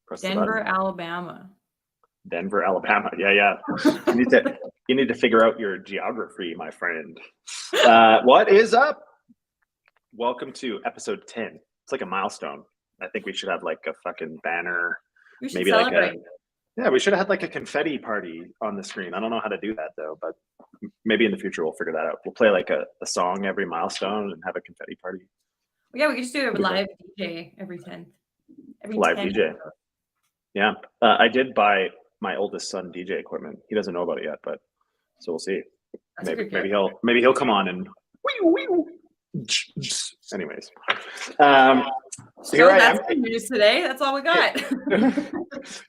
Press Denver, Alabama. Denver, Alabama. Yeah. You need to figure out your geography, my friend. What is up? Welcome to episode 10. It's like a milestone. I think we should have like a fucking banner. We should celebrate. We should have had like a confetti party on the screen. I don't know how to do that though, but maybe in the future we'll figure that out. We'll play like a song every milestone and have a confetti party. Yeah, we could just do a live DJ every 10th. Live DJ. Yeah. I did buy my oldest son DJ equipment. He doesn't know about it yet, but so we'll see. Maybe he'll come on and anyways. So that's the news today. That's all we got.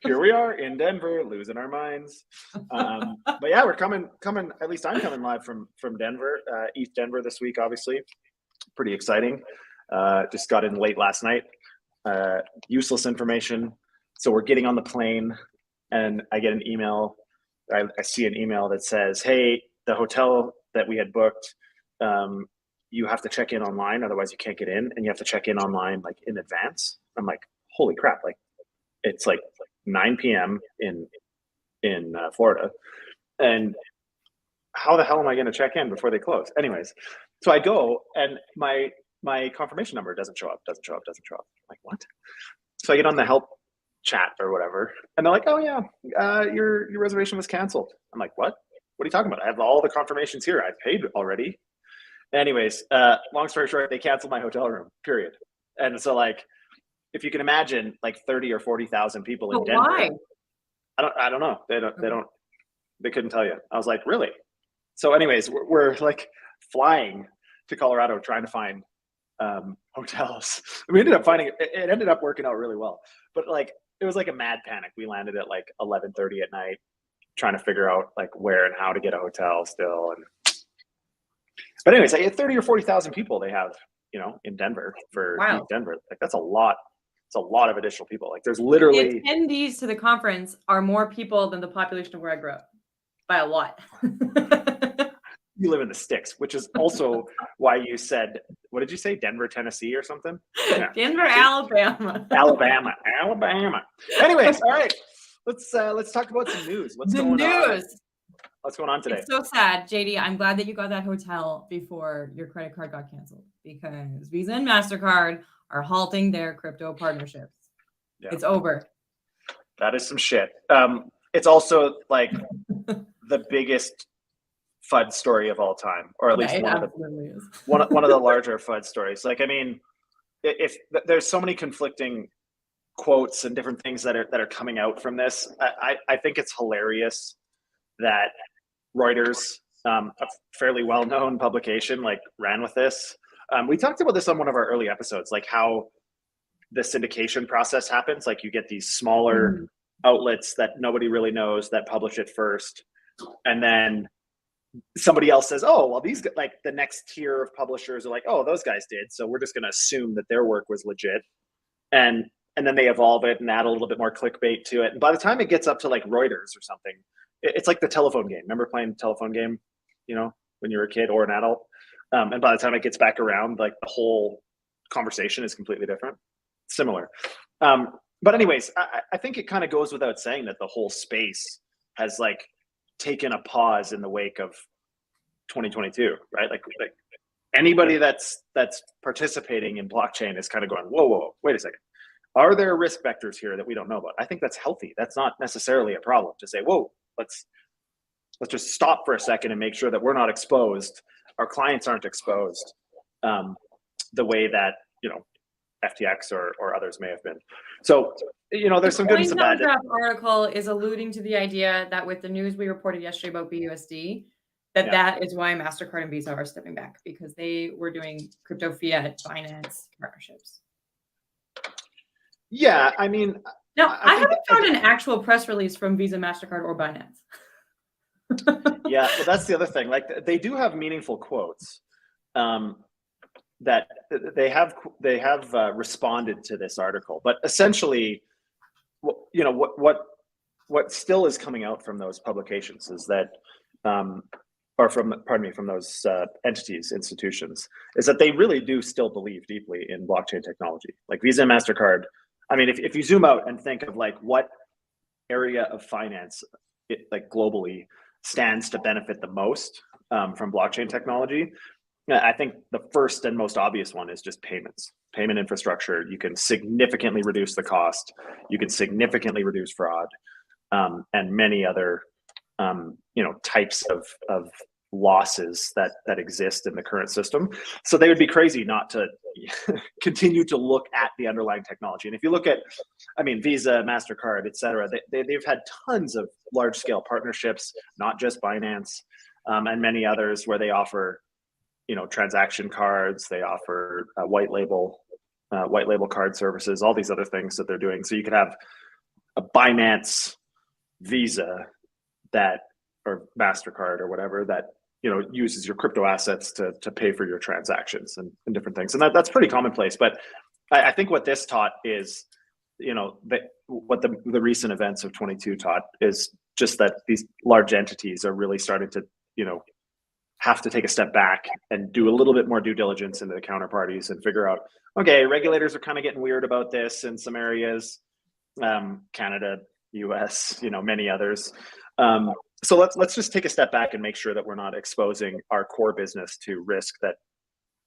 Here we are in Denver, losing our minds. But yeah, we're coming. At least I'm coming live from Denver, East Denver this week. Obviously, pretty exciting. Just got in late last night. Useless information. So we're getting on the plane, and I get an email. I see an email that says, "Hey, the hotel that we had booked, you have to check in online, otherwise you can't get in, and you have to check in online like in advance." I'm like, "Holy crap!" Like, it's like 9 p.m. in Florida, and how the hell am I going to check in before they close? Anyways, so I go, and my confirmation number doesn't show up. I'm like, what? So I get on the help chat or whatever, and they're like, "Oh yeah, your reservation was canceled." I'm like, "What? What are you talking about? I have all the confirmations here. I paid already." Anyways, long story short, they canceled my hotel room, period. And so, like, if you can imagine, like 30 or 40,000 people in Denver. Why? I don't know. They couldn't tell you. I was like, really? So anyways, we're like flying to Colorado trying to find hotels. We ended up finding it ended up working out really well. But like, it was like a mad panic. We landed at like 11:30 at night trying to figure out like where and how to get a hotel still. But anyways, like 30 or 40,000 people they have, in Denver for East Denver. Like that's a lot. It's a lot of additional people. Like there's literally the attendees to the conference are more people than the population of where I grew up by a lot. You live in the sticks, which is also why you said, what did you say? Denver, Tennessee or something? Yeah. Denver, Alabama. Alabama. Anyways, all right. Let's talk about some news. What's going on today? It's so sad, JD. I'm glad that you got that hotel before your credit card got canceled, because Visa and MasterCard are halting their crypto partnerships. Yeah. It's over. That is some shit. It's also like the biggest FUD story of all time, or at least one of the larger FUD stories. Like, I mean, if there's so many conflicting quotes and different things that are coming out from this, I think it's hilarious that Reuters, a fairly well-known publication, like ran with this. We talked about this on one of our early episodes, like how the syndication process happens. Like you get these smaller outlets that nobody really knows that publish it first, and then somebody else says, "Oh, well, these, like the next tier of publishers are like, oh, those guys did, so we're just going to assume that their work was legit," and then they evolve it and add a little bit more clickbait to it. And by the time it gets up to like Reuters or something, it's like the telephone game. Remember playing the telephone game, when you were a kid or an adult? And by the time it gets back around, like the whole conversation is completely different. Similar. But anyways, I think it kind of goes without saying that the whole space has like taken a pause in the wake of 2022, right? Like anybody that's participating in blockchain is kind of going, whoa, wait a second. Are there risk vectors here that we don't know about? I think that's healthy. That's not necessarily a problem to say, whoa, let's just stop for a second and make sure that we're not exposed. Our clients aren't exposed the way that, FTX or others may have been. So, there's some good and some bad. The article is alluding to the idea that with the news we reported yesterday about BUSD, that is why MasterCard and Visa are stepping back, because they were doing crypto fiat finance partnerships. Yeah, I mean. Now, I haven't found an actual press release from Visa, MasterCard, or Binance. Yeah, well, that's the other thing. Like, they do have meaningful quotes. That they have responded to this article, but essentially, what still is coming out from those publications is that, from those entities, institutions, is that they really do still believe deeply in blockchain technology. Like Visa and MasterCard I mean, if you zoom out and think of like what area of finance, like globally, stands to benefit the most from blockchain technology, I think the first and most obvious one is just payments, payment infrastructure. You can significantly reduce the cost. You can significantly reduce fraud, and many other, types of losses that exist in the current system. So they would be crazy not to continue to look at the underlying technology. And if you look at, I mean, Visa, MasterCard, et cetera, they've had tons of large scale partnerships, not just Binance, and many others where they offer, transaction cards, they offer white label card services, all these other things that they're doing. So you could have a Binance Visa or MasterCard or whatever that uses your crypto assets to pay for your transactions and different things, and that's pretty commonplace. But I think what this taught is, what the recent events of 22 taught is just that these large entities are really starting to have to take a step back and do a little bit more due diligence into the counterparties and figure out, okay, regulators are kind of getting weird about this in some areas, Canada, US, many others. So let's just take a step back and make sure that we're not exposing our core business to risk that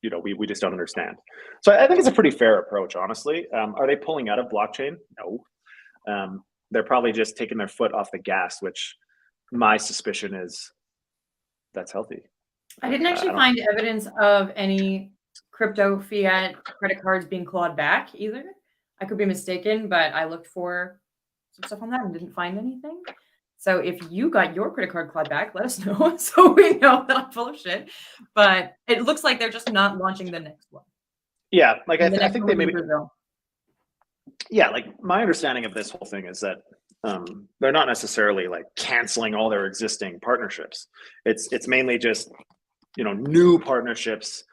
we just don't understand. So I think it's a pretty fair approach, honestly. Are they pulling out of blockchain? No. They're probably just taking their foot off the gas, which my suspicion is that's healthy. I didn't actually find evidence of any crypto fiat credit cards being clawed back either. I could be mistaken, but I looked for some stuff on that and didn't find anything. So if you got your credit card clawed back, let us know so we know that I'm full of shit. But it looks like they're just not launching the next one. Yeah, like I think they maybe. Yeah, like my understanding of this whole thing is that they're not necessarily like canceling all their existing partnerships. It's mainly just new partnerships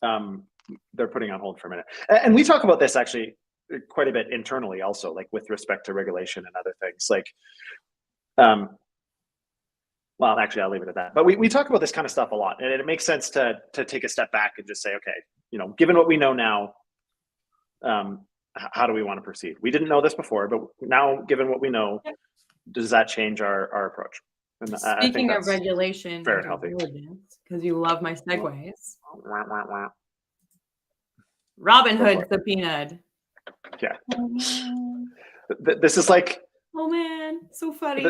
they're putting on hold for a minute. And we talk about this actually quite a bit internally also, like with respect to regulation and other things. Like, well, actually, I'll leave it at that. But we talk about this kind of stuff a lot, and it makes sense to take a step back and just say, okay, given what we know now, how do we want to proceed? We didn't know this before, but now, given what we know, does that change our approach? And speaking of regulation, fair and healthy, because you love my segues. Robinhood subpoenaed. Yeah. This is like. Oh man, so funny.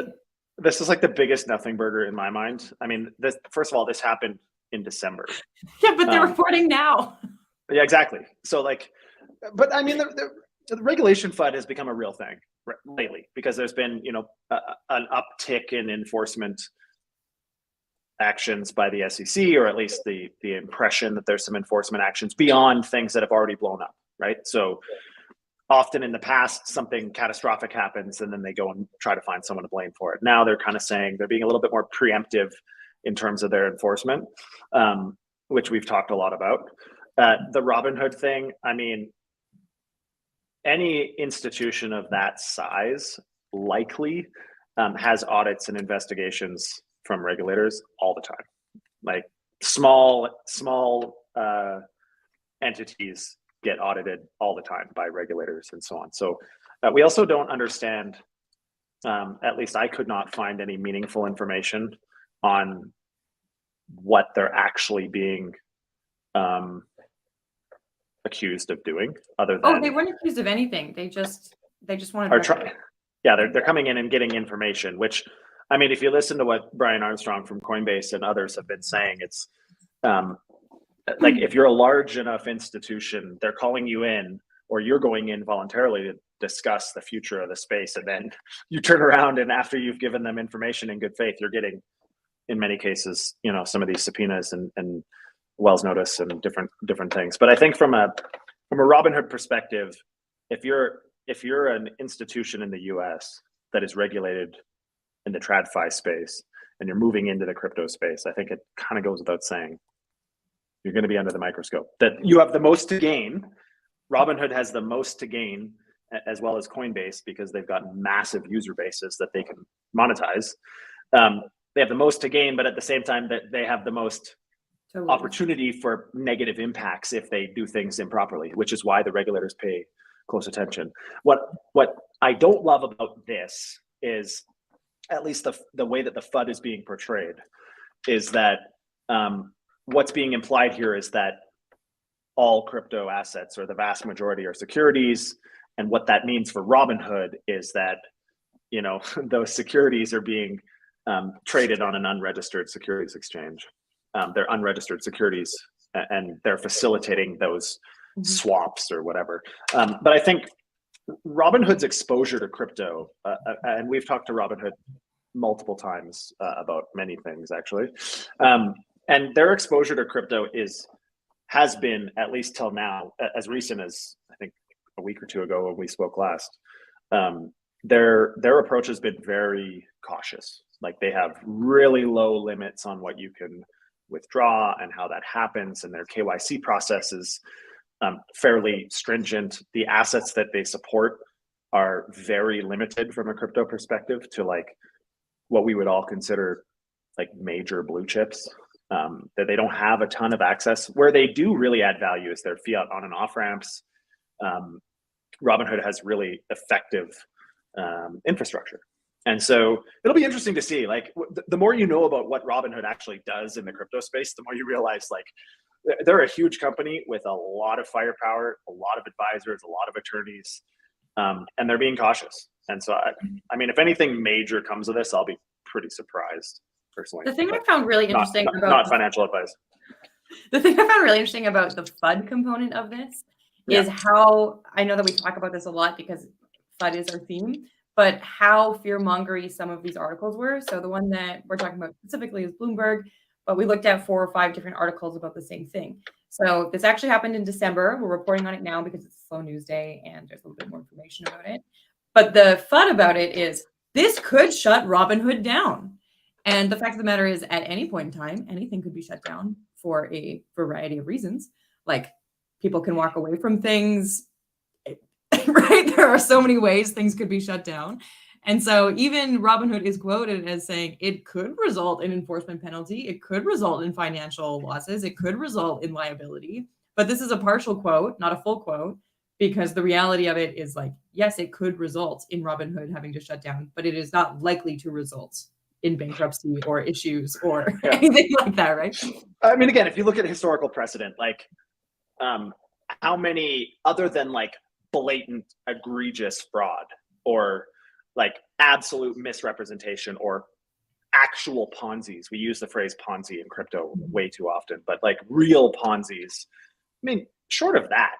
This is like the biggest nothing burger in my mind. I mean, first of all, this happened in December. Yeah, but they're reporting now. Yeah, exactly. So like, but I mean, the regulation FUD has become a real thing lately because there's been, an uptick in enforcement actions by the SEC, or at least the impression that there's some enforcement actions beyond things that have already blown up, right? So often in the past, something catastrophic happens and then they go and try to find someone to blame for it. Now they're kind of saying they're being a little bit more preemptive in terms of their enforcement, which we've talked a lot about. The Robinhood thing, I mean, any institution of that size likely has audits and investigations from regulators all the time. Like small entities get audited all the time by regulators and so on. So we also don't understand, at least I could not find any meaningful information on what they're actually being accused of doing, other than they weren't accused of anything. They just wanted to they're coming in and getting information, which, I mean, if you listen to what Brian Armstrong from Coinbase and others have been saying, it's like if you're a large enough institution, they're calling you in, or you're going in voluntarily to discuss the future of the space, and then you turn around and after you've given them information in good faith, you're getting, in many cases, some of these subpoenas and Wells notice and different things. But I think from a Robinhood perspective, if you're an institution in the US that is regulated in the TradFi space and you're moving into the crypto space, I think it kind of goes without saying you're going to be under the microscope. That you have the most to gain. Robinhood has the most to gain, as well as Coinbase, because they've got massive user bases that they can monetize. They have the most to gain, but at the same time, that they have the most opportunity for negative impacts if they do things improperly, which is why the regulators pay close attention. What I don't love about this is, at least the way that the FUD is being portrayed, is that what's being implied here is that all crypto assets, or the vast majority, are securities. And what that means for Robinhood is that, you know, those securities are being traded on an unregistered securities exchange. They're unregistered securities, and they're facilitating those swaps or whatever. But I think Robinhood's exposure to crypto, and we've talked to Robinhood multiple times about many things, actually, and their exposure to crypto has been, at least till now, as recent as I think a week or two ago when we spoke last, their approach has been very cautious. Like, they have really low limits on what you can withdraw and how that happens, and their KYC process is fairly stringent. The assets that they support are very limited from a crypto perspective to like what we would all consider like major blue chips. That they don't have a ton of access. Where they do really add value is their fiat on and off ramps. Robinhood has really effective infrastructure. And so it'll be interesting to see, like, the more you know about what Robinhood actually does in the crypto space, the more you realize, like, they're a huge company with a lot of firepower, a lot of advisors, a lot of attorneys, and they're being cautious. And so, I mean, if anything major comes of this, I'll be pretty surprised, personally. The thing I found really interesting not financial advice. The thing I found really interesting about the FUD component of this is how, I know that we talk about this a lot because FUD is our theme, but how fear-mongery some of these articles were. So the one that we're talking about specifically is Bloomberg, but we looked at 4 or 5 different articles about the same thing. So this actually happened in December. We're reporting on it now because it's a slow news day and there's a little bit more information about it. But the FUD about it is this could shut Robinhood down. And the fact of the matter is, at any point in time, anything could be shut down for a variety of reasons. Like, people can walk away from things, right? There are so many ways things could be shut down. And so even Robinhood is quoted as saying it could result in enforcement penalty. It could result in financial losses. It could result in liability. But this is a partial quote, not a full quote, because the reality of it is, like, yes, it could result in Robinhood having to shut down, but it is not likely to result in bankruptcy or issues or anything like that, right? I mean, again, if you look at historical precedent, like, how many, other than like blatant, egregious fraud or like absolute misrepresentation or actual Ponzi's, we use the phrase Ponzi in crypto way too often, but like real Ponzi's, I mean, short of that,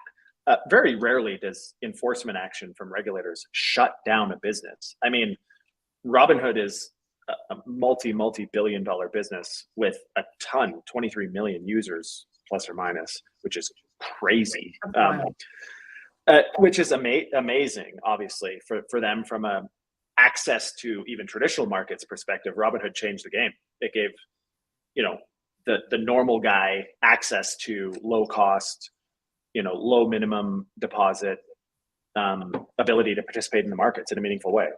very rarely does enforcement action from regulators shut down a business. I mean, Robinhood is a multi-billion dollar business with a ton, 23 million users, plus or minus, which is crazy. Which is amazing, obviously, for them from a access to even traditional markets perspective. Robinhood changed the game. It gave, you know, the normal guy access to low cost, you know, low minimum deposit, ability to participate in the markets in a meaningful way.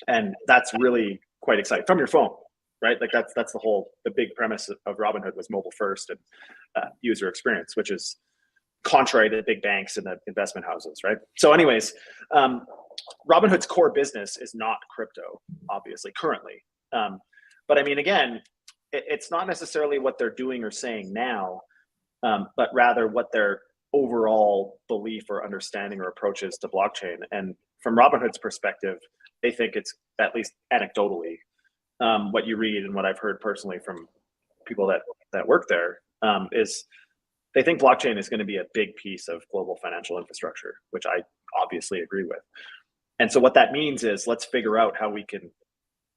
And that's really quite exciting from your phone, right? Like that's the big premise of Robinhood was mobile first and user experience, which is contrary to the big banks and the investment houses, right? So anyways, Robinhood's core business is not crypto, obviously, currently. But I mean, again, it's not necessarily what they're doing or saying now, but rather what their overall belief or understanding or approach is to blockchain. And from Robinhood's perspective, they think it's, at least anecdotally, what you read and what I've heard personally from people that work there, is they think blockchain is going to be a big piece of global financial infrastructure, which I obviously agree with. And so what that means is, let's figure out how we can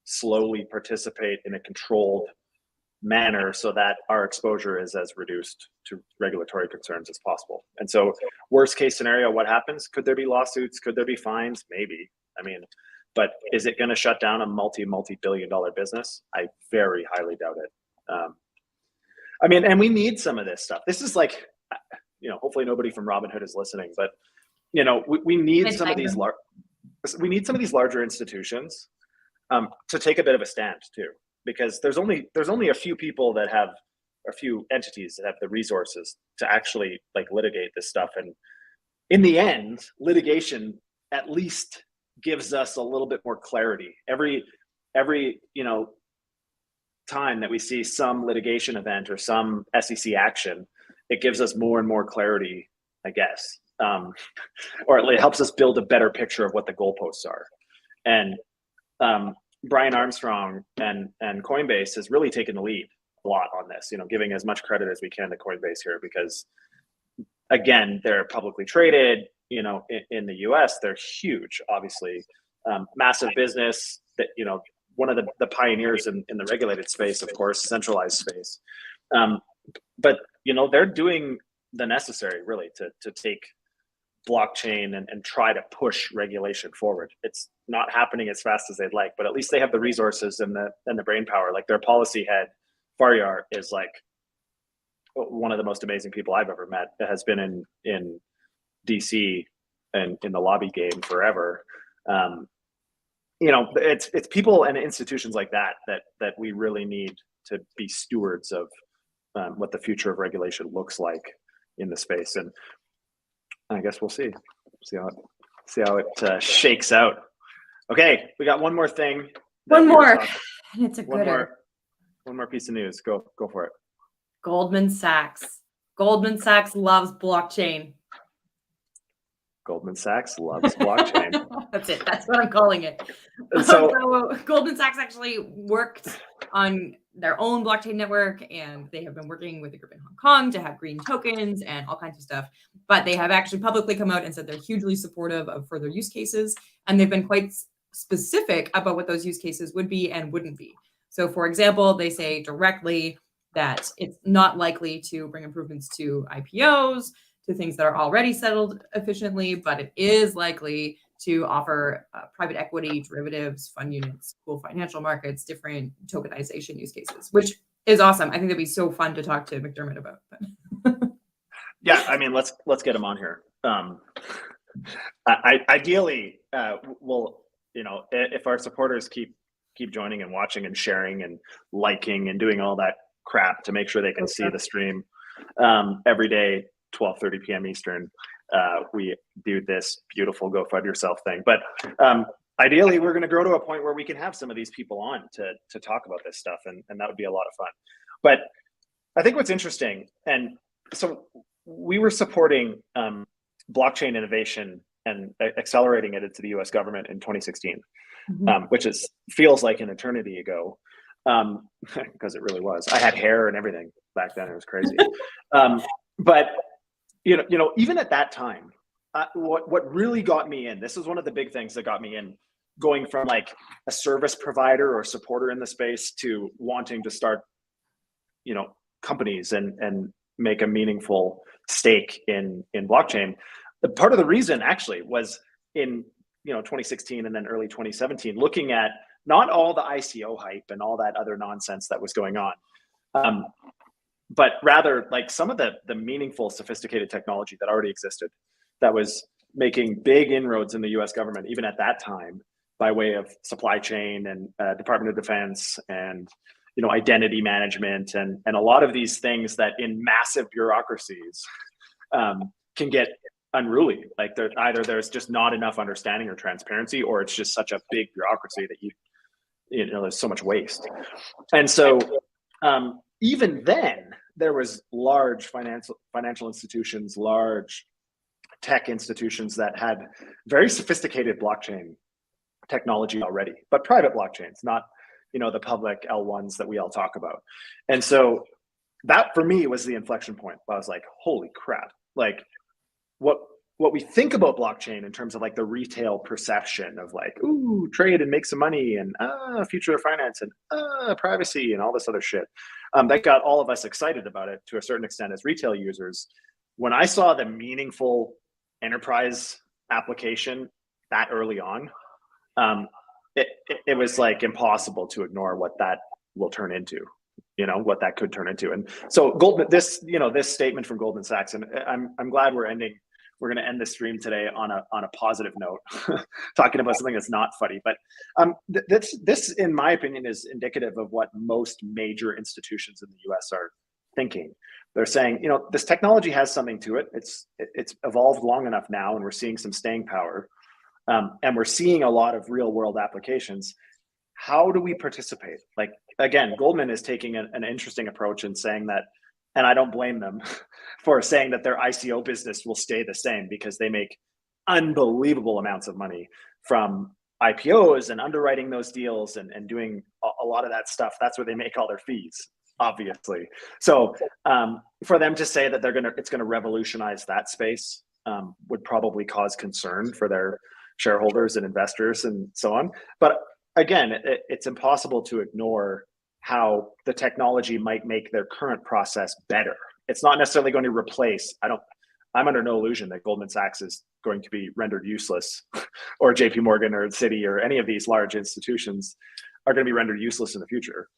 slowly participate in a controlled manner so that our exposure is as reduced to regulatory concerns as possible. And so worst case scenario, what happens? Could there be lawsuits? Could there be fines? Maybe. I mean, but is it going to shut down a multi-billion dollar business? I very highly doubt it. I mean, and we need some of this stuff. This is like, you know, hopefully nobody from Robinhood is listening, but you know, we need some of these larger institutions to take a bit of a stand too, because there's only a few people that have, a few entities that have the resources to actually like litigate this stuff. And in the end, litigation at least gives us a little bit more clarity. Every time that we see some litigation event or some SEC action, it gives us more and more clarity, I guess, or it helps us build a better picture of what the goalposts are. And Brian Armstrong and Coinbase has really taken the lead a lot on this, giving as much credit as we can to Coinbase here, because again, they're publicly traded, in the US, they're huge, obviously, massive business that, one of the pioneers in the regulated space, of course, centralized space. But, they're doing the necessary really to take blockchain and try to push regulation forward. It's not happening as fast as they'd like, but at least they have the resources and the brain power. Like their policy head, Faryar, is like one of the most amazing people I've ever met. It has been in DC and in the lobby game forever. It's people and institutions like that we really need to be stewards of what the future of regulation looks like in the space. And I guess we'll see how it shakes out. Okay, we got one more thing. One more, and it's a gooder. One more piece of news. Go for it. Goldman Sachs. Goldman Sachs loves blockchain. Goldman Sachs loves blockchain. That's it. That's what I'm calling it. So Goldman Sachs actually worked on their own blockchain network, and they have been working with a group in Hong Kong to have green tokens and all kinds of stuff. But they have actually publicly come out and said they're hugely supportive of further use cases, and they've been quite specific about what those use cases would be and wouldn't be. So, for example, they say directly that it's not likely to bring improvements to IPOs, to things that are already settled efficiently, but it is likely to offer private equity, derivatives, fund units, cool financial markets, different tokenization use cases, which is awesome. I think that'd be so fun to talk to McDermott about. Yeah, I mean, let's get him on here. Ideally, if our supporters keep joining and watching and sharing and liking and doing all that crap to make sure they can see the stream every day, 12:30 p.m. Eastern, we do this beautiful Go FUD Yourself thing. But ideally, we're going to grow to a point where we can have some of these people on to talk about this stuff, and that would be a lot of fun. But I think what's interesting, and so we were supporting blockchain innovation and accelerating it into the U.S. government in 2016, which feels like an eternity ago, because it really was. I had hair and everything back then. It was crazy. But even at that time, what really got me in, this is one of the big things that got me in, going from like a service provider or supporter in the space to wanting to start, companies and make a meaningful stake in blockchain. Part of the reason actually was in 2016 and then early 2017, looking at not all the ICO hype and all that other nonsense that was going on, but rather like some of the meaningful, sophisticated technology that already existed, that was making big inroads in the US government, even at that time, by way of supply chain and Department of Defense and identity management and a lot of these things that in massive bureaucracies can get unruly. Like there's just not enough understanding or transparency, or it's just such a big bureaucracy that there's so much waste. And so even then, there was large financial institutions, large tech institutions that had very sophisticated blockchain technology already, but private blockchains, not the public L1s that we all talk about. And so that for me was the inflection point. I was like, holy crap, like what we think about blockchain in terms of like the retail perception of like, ooh, trade and make some money and future of finance and privacy and all this other shit, that got all of us excited about it to a certain extent as retail users. When I saw the meaningful enterprise application that early on, it was like impossible to ignore what that will turn into, what that could turn into. And so this statement from Goldman Sachs, and I'm glad we're going to end the stream today on a positive note, talking about something that's not funny. But this, in my opinion, is indicative of what most major institutions in the US are thinking. they're saying, you know, this technology has something to it. It's evolved long enough now, and we're seeing some staying power, and we're seeing a lot of real world applications. How do we participate? Like, again, Goldman is taking an interesting approach and saying that, and I don't blame them for saying that their ICO business will stay the same, because they make unbelievable amounts of money from IPOs and underwriting those deals and doing a lot of that stuff. That's where they make all their fees, obviously. So for them to say that it's gonna revolutionize that space would probably cause concern for their shareholders and investors and so on. But again, it's impossible to ignore how the technology might make their current process better. It's not necessarily going to replace. I'm under no illusion that Goldman Sachs is going to be rendered useless, or JP Morgan or Citi or any of these large institutions are going to be rendered useless in the future.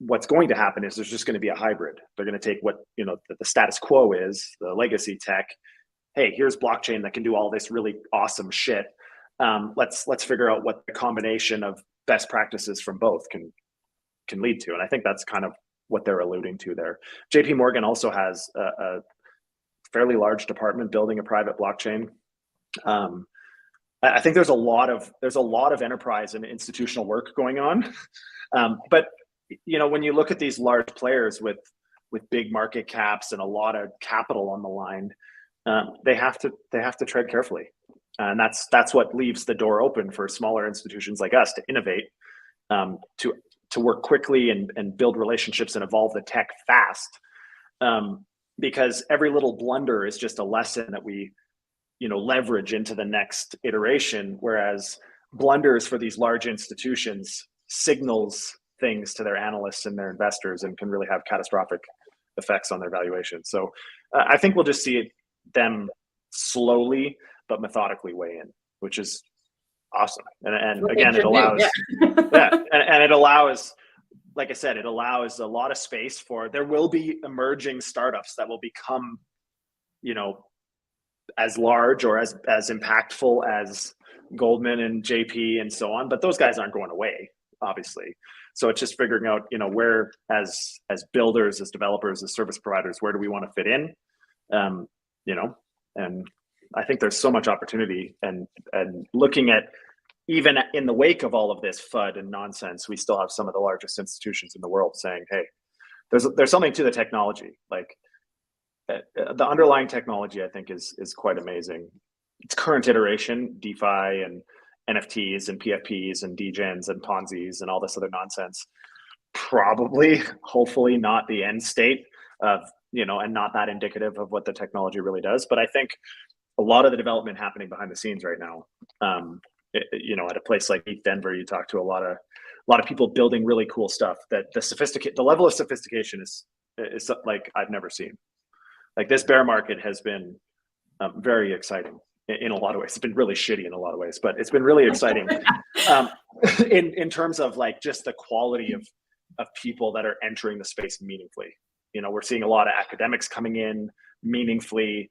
What's going to happen is there's just going to be a hybrid. They're going to take what, you know, the status quo is, the legacy tech. Hey, here's blockchain that can do all this really awesome shit. Let's figure out what the combination of best practices from both can lead to. And I think that's kind of what they're alluding to there. JP Morgan also has a fairly large department building a private blockchain. I think there's a lot of enterprise and institutional work going on. But you know, when you look at these large players with big market caps and a lot of capital on the line, they have to tread carefully. And that's what leaves the door open for smaller institutions like us to innovate, to work quickly and build relationships and evolve the tech fast. Because every little blunder is just a lesson that we, you know, leverage into the next iteration. Whereas blunders for these large institutions signals things to their analysts and their investors and can really have catastrophic effects on their valuation. So I think we'll just see them slowly but methodically weigh in, which is awesome. And again, it allows, and it allows, like I said, it allows a lot of space for, there will be emerging startups that will become, you know, as large or as impactful as Goldman and JP and so on, but those guys aren't going away, obviously. So it's just figuring out, you know, where as builders, as developers, as service providers, where do we want to fit in? You know, and I think there's so much opportunity, and looking at, even in the wake of all of this FUD and nonsense, we still have some of the largest institutions in the world saying, hey, there's something to the technology. Like the underlying technology, I think is quite amazing. Its current iteration, DeFi and NFTs and PFPs and degens and Ponzi's and all this other nonsense, probably, hopefully not the end state of, you know, and not that indicative of what the technology really does. But I think a lot of the development happening behind the scenes right now, you know, at a place like Denver, you talk to a lot of people building really cool stuff. That the level of sophistication is like I've never seen. Like this bear market has been very exciting in a lot of ways. It's been really shitty in a lot of ways, but it's been really exciting in terms of like just the quality of people that are entering the space meaningfully. You know, we're seeing a lot of academics coming in meaningfully,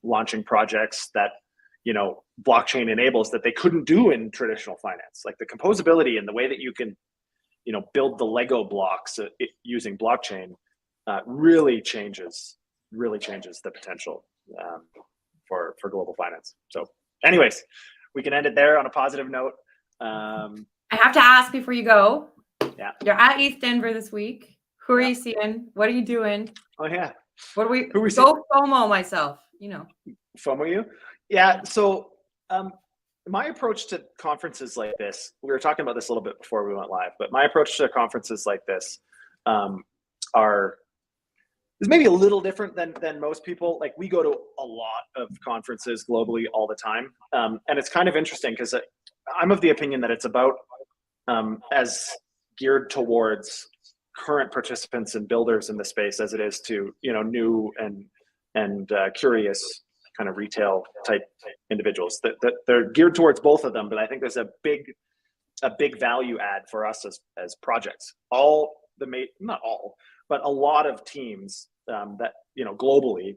launching projects that, you know, blockchain enables that they couldn't do in traditional finance. Like the composability and the way that you can, you know, build the Lego blocks using blockchain really changes the potential for global finance. So anyways, we can end it there on a positive note. I have to ask before you go. Yeah. You're at East Denver this week. Who are you seeing? What are you doing? Oh yeah. Who are we go seeing? FOMO myself, you know. FOMO you? Yeah. So my approach to conferences like this, we were talking about this a little bit before we went live, but my approach to conferences like this is maybe a little different than most people. Like we go to a lot of conferences globally all the time. And it's kind of interesting because I'm of the opinion that it's about as geared towards current participants and builders in the space as it is to, you know, new and curious kind of retail type individuals. That they're geared towards both of them, but I think there's a big value add for us as projects. Not all, but a lot of teams that, you know, globally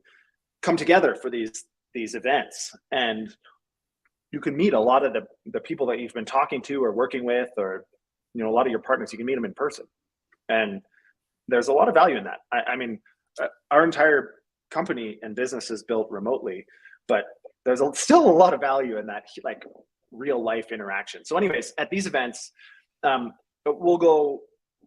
come together for these events, and you can meet a lot of the people that you've been talking to or working with, or, you know, a lot of your partners. You can meet them in person, and there's a lot of value in that. I mean, our entire company and business is built remotely, but there's still a lot of value in that like real life interaction. So anyways, at these events, we'll go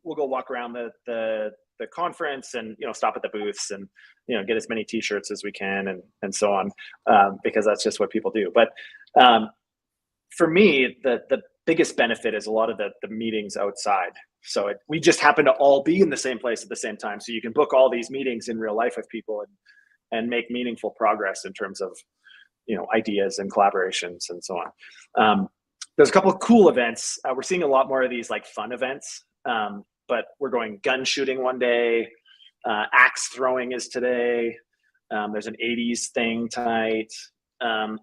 walk around the conference and, you know, stop at the booths and, you know, get as many t-shirts as we can and so on, because that's just what people do. But for me, the biggest benefit is a lot of the meetings outside. So we just happen to all be in the same place at the same time. So you can book all these meetings in real life with people and make meaningful progress in terms of, you know, ideas and collaborations and so on. There's a couple of cool events. We're seeing a lot more of these like fun events, but we're going gun shooting one day. Axe throwing is today. There's an 80s thing tonight.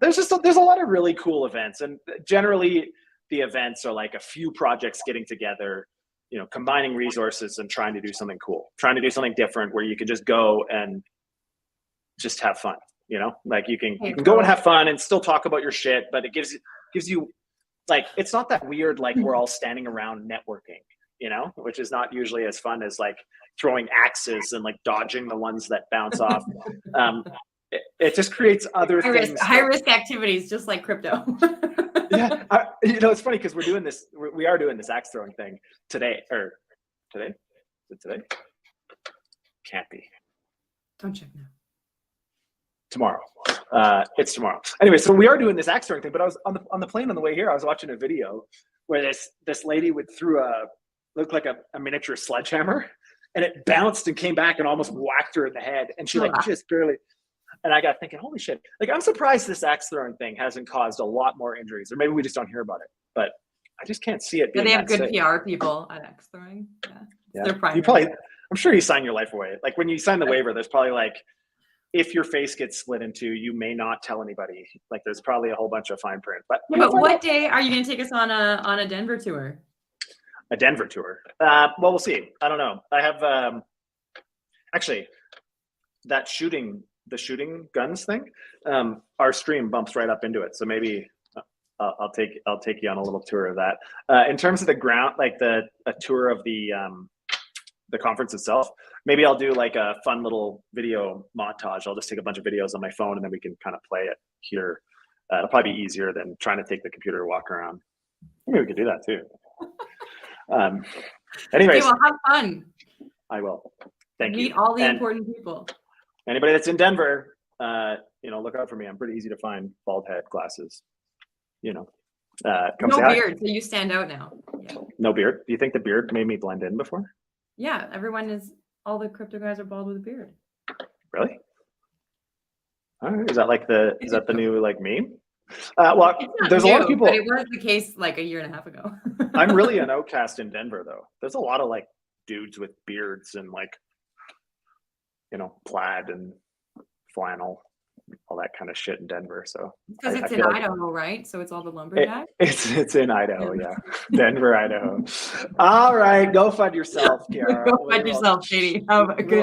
There's a lot of really cool events, and generally the events are like a few projects getting together, you know, combining resources and trying to do something cool, trying to do something different where you can just go and just have fun, you know, like you can go and have fun and still talk about your shit, but it gives you like, it's not that weird, like we're all standing around networking, you know, which is not usually as fun as like throwing axes and like dodging the ones that bounce off. It just creates other high risk activities, just like crypto. Yeah, you know, it's funny because we are doing this axe throwing thing today. Is it today? Can't be. Don't check now. Tomorrow. It's tomorrow. Anyway, so we are doing this axe throwing thing, but I was on the plane on the way here, I was watching a video where this lady looked like a miniature sledgehammer, and it bounced and came back and almost whacked her in the head, and she like just barely. And I got thinking, holy shit! Like, I'm surprised this axe throwing thing hasn't caused a lot more injuries, or maybe we just don't hear about it. But I just can't see it. They have good PR people at axe throwing. Yeah. They're primary. I'm sure you sign your life away. Like when you sign the waiver, there's probably like, if your face gets split in two, you may not tell anybody. Like there's probably a whole bunch of fine print. But what day are you going to take us on a Denver tour? A Denver tour? Well, we'll see. I don't know. I have actually that the shooting guns thing. Our stream bumps right up into it, so maybe I'll take you on a little tour of that. In terms of the ground, like a tour of the conference itself, maybe I'll do like a fun little video montage. I'll just take a bunch of videos on my phone and then we can kind of play it here. It'll probably be easier than trying to take the computer and walk around. Maybe we could do that too. Anyways, well, have fun. I will. Thank you. Meet all the important people. Anybody that's in Denver, you know, look out for me. I'm pretty easy to find. Bald head, glasses. You know, no beard, so you stand out now. Yeah. No beard. Do you think the beard made me blend in before? Yeah, all the crypto guys are bald with a beard. Really? All right. Is that the new like meme? Well, there's a lot of people. But it was the case like a year and a half ago. I'm really an outcast in Denver, though. There's a lot of like dudes with beards and like, you know, plaid and flannel, all that kind of shit in Denver. So because it's in Idaho, right? So it's all the lumberjacks. It's in Idaho, yeah. Denver, Idaho. All right, go FUD yourself, Kiara. Go FUD yourself, Katie. Have a good